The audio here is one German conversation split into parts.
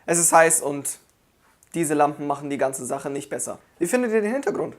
Es ist heiß und diese Lampen machen die ganze Sache nicht besser. Wie findet ihr den Hintergrund?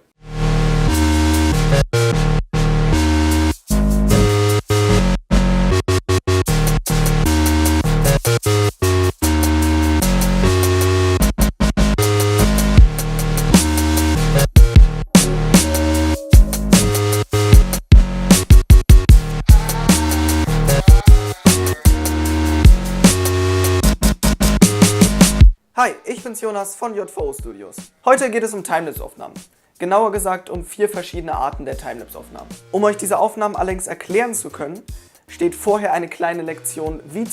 Hi, ich bin's Jonas von JVO Studios. Heute geht es um Timelapse-Aufnahmen. Genauer gesagt um 4 verschiedene Arten der Timelapse-Aufnahmen. Um euch diese Aufnahmen allerdings erklären zu können, steht vorher eine kleine Lektion, wie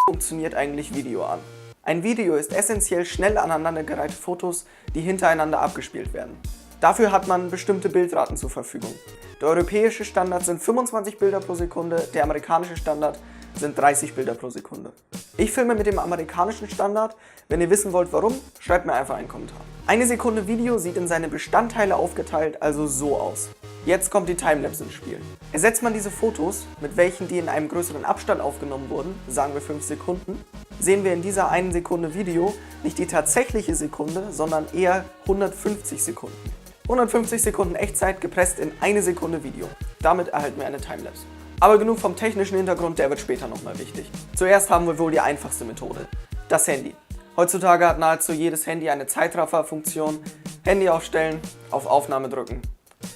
funktioniert eigentlich Video an. Ein Video ist essentiell schnell aneinandergereihte Fotos, die hintereinander abgespielt werden. Dafür hat man bestimmte Bildraten zur Verfügung. Der europäische Standard sind 25 Bilder pro Sekunde, der amerikanische Standard sind 30 Bilder pro Sekunde. Ich filme mit dem amerikanischen Standard. Wenn ihr wissen wollt warum, schreibt mir einfach einen Kommentar. Eine Sekunde Video sieht in seine Bestandteile aufgeteilt also so aus. Jetzt kommt die Timelapse ins Spiel. Ersetzt man diese Fotos mit welchen, die in einem größeren Abstand aufgenommen wurden, sagen wir 5 Sekunden, sehen wir in dieser 1 Sekunde Video nicht die tatsächliche Sekunde, sondern eher 150 Sekunden. 150 Sekunden Echtzeit gepresst in 1 Sekunde Video. Damit erhalten wir eine Timelapse. Aber genug vom technischen Hintergrund, der wird später nochmal wichtig. Zuerst haben wir wohl die einfachste Methode, das Handy. Heutzutage hat nahezu jedes Handy eine Zeitraffer-Funktion. Handy aufstellen, auf Aufnahme drücken,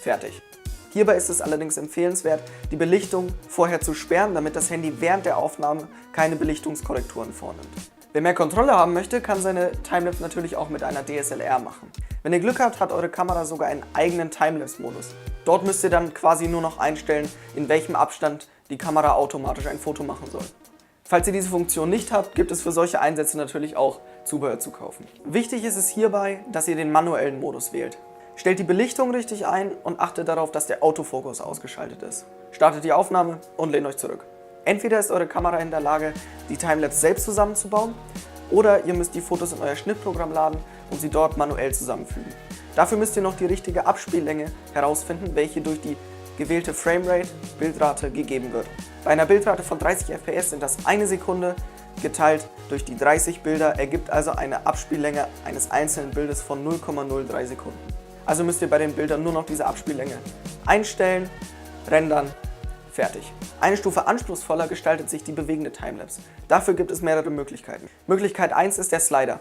fertig. Hierbei ist es allerdings empfehlenswert, die Belichtung vorher zu sperren, damit das Handy während der Aufnahme keine Belichtungskorrekturen vornimmt. Wer mehr Kontrolle haben möchte, kann seine Timelapse natürlich auch mit einer DSLR machen. Wenn ihr Glück habt, hat eure Kamera sogar einen eigenen Timelapse-Modus. Dort müsst ihr dann quasi nur noch einstellen, in welchem Abstand die Kamera automatisch ein Foto machen soll. Falls ihr diese Funktion nicht habt, gibt es für solche Einsätze natürlich auch Zubehör zu kaufen. Wichtig ist es hierbei, dass ihr den manuellen Modus wählt. Stellt die Belichtung richtig ein und achtet darauf, dass der Autofokus ausgeschaltet ist. Startet die Aufnahme und lehnt euch zurück. Entweder ist eure Kamera in der Lage, die Timelapse selbst zusammenzubauen, oder ihr müsst die Fotos in euer Schnittprogramm laden und sie dort manuell zusammenfügen. Dafür müsst ihr noch die richtige Abspiellänge herausfinden, welche durch die gewählte Framerate, Bildrate, gegeben wird. Bei einer Bildrate von 30 fps sind das 1 Sekunde geteilt durch die 30 Bilder, ergibt also eine Abspiellänge eines einzelnen Bildes von 0,03 Sekunden. Also müsst ihr bei den Bildern nur noch diese Abspiellänge einstellen, rendern, fertig. Eine Stufe anspruchsvoller gestaltet sich die bewegende Timelapse. Dafür gibt es mehrere Möglichkeiten. Möglichkeit 1 ist der Slider.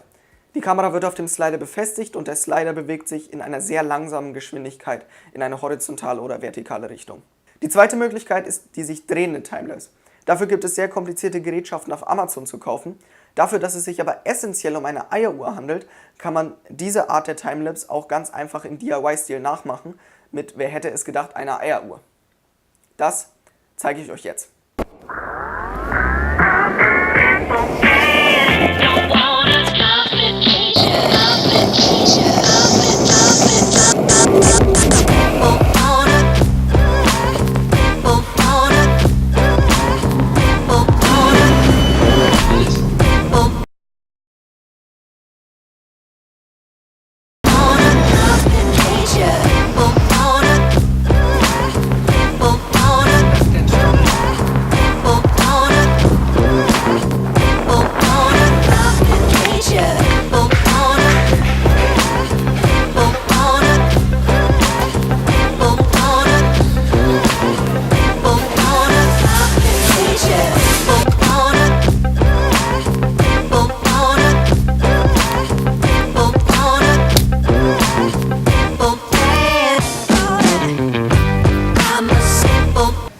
Die Kamera wird auf dem Slider befestigt und der Slider bewegt sich in einer sehr langsamen Geschwindigkeit in eine horizontale oder vertikale Richtung. Die zweite Möglichkeit ist die sich drehende Timelapse. Dafür gibt es sehr komplizierte Gerätschaften auf Amazon zu kaufen. Dafür, dass es sich aber essentiell um eine Eieruhr handelt, kann man diese Art der Timelapse auch ganz einfach im DIY-Stil nachmachen mit, wer hätte es gedacht, einer Eieruhr. Das zeige ich euch jetzt.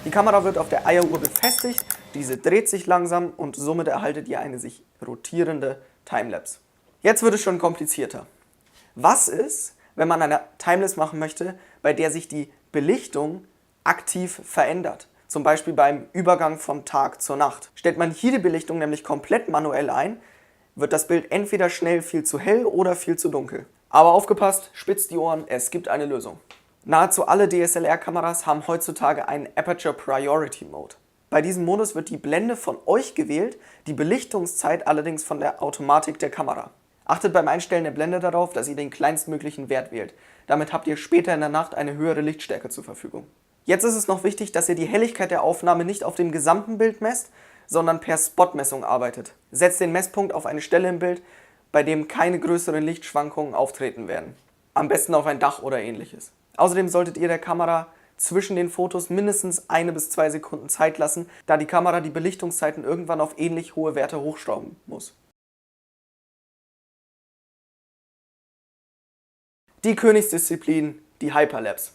Die Kamera wird auf der Eieruhr befestigt, diese dreht sich langsam und somit erhaltet ihr eine sich rotierende Timelapse. Jetzt wird es schon komplizierter. Was ist, wenn man eine Timelapse machen möchte, bei der sich die Belichtung aktiv verändert? Zum Beispiel beim Übergang von Tag zur Nacht. Stellt man hier die Belichtung nämlich komplett manuell ein, wird das Bild entweder schnell viel zu hell oder viel zu dunkel. Aber aufgepasst, spitzt die Ohren, es gibt eine Lösung. Nahezu alle DSLR-Kameras haben heutzutage einen Aperture Priority Mode. Bei diesem Modus wird die Blende von euch gewählt, die Belichtungszeit allerdings von der Automatik der Kamera. Achtet beim Einstellen der Blende darauf, dass ihr den kleinstmöglichen Wert wählt. Damit habt ihr später in der Nacht eine höhere Lichtstärke zur Verfügung. Jetzt ist es noch wichtig, dass ihr die Helligkeit der Aufnahme nicht auf dem gesamten Bild messt, sondern per Spotmessung arbeitet. Setzt den Messpunkt auf eine Stelle im Bild, bei dem keine größeren Lichtschwankungen auftreten werden. Am besten auf ein Dach oder ähnliches. Außerdem solltet ihr der Kamera zwischen den Fotos mindestens 1 bis 2 Sekunden Zeit lassen, da die Kamera die Belichtungszeiten irgendwann auf ähnlich hohe Werte hochschrauben muss. Die Königsdisziplin, die Hyperlapse.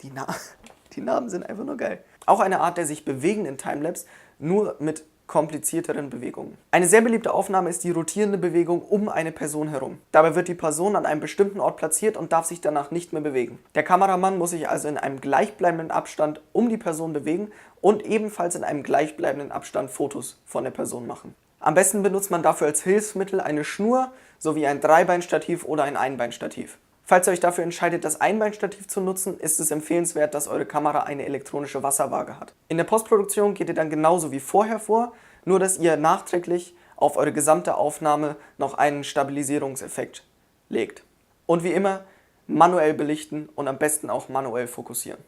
Die Namen sind einfach nur geil. Auch eine Art der sich bewegenden Timelapse, nur mit komplizierteren Bewegungen. Eine sehr beliebte Aufnahme ist die rotierende Bewegung um eine Person herum. Dabei wird die Person an einem bestimmten Ort platziert und darf sich danach nicht mehr bewegen. Der Kameramann muss sich also in einem gleichbleibenden Abstand um die Person bewegen und ebenfalls in einem gleichbleibenden Abstand Fotos von der Person machen. Am besten benutzt man dafür als Hilfsmittel eine Schnur sowie ein Dreibeinstativ oder ein Einbeinstativ. Falls ihr euch dafür entscheidet, das Einbeinstativ zu nutzen, ist es empfehlenswert, dass eure Kamera eine elektronische Wasserwaage hat. In der Postproduktion geht ihr dann genauso wie vorher vor, nur dass ihr nachträglich auf eure gesamte Aufnahme noch einen Stabilisierungseffekt legt. Und wie immer, manuell belichten und am besten auch manuell fokussieren.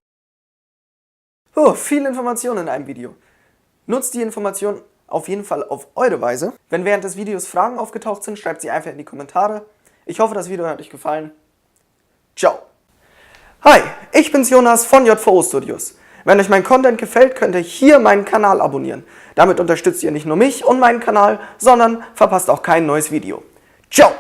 Viel Information in einem Video. Nutzt die Information auf jeden Fall auf eure Weise. Wenn während des Videos Fragen aufgetaucht sind, schreibt sie einfach in die Kommentare. Ich hoffe, das Video hat euch gefallen. Ciao! Hi, ich bin's Jonas von JVO Studios. Wenn euch mein Content gefällt, könnt ihr hier meinen Kanal abonnieren. Damit unterstützt ihr nicht nur mich und meinen Kanal, sondern verpasst auch kein neues Video. Ciao!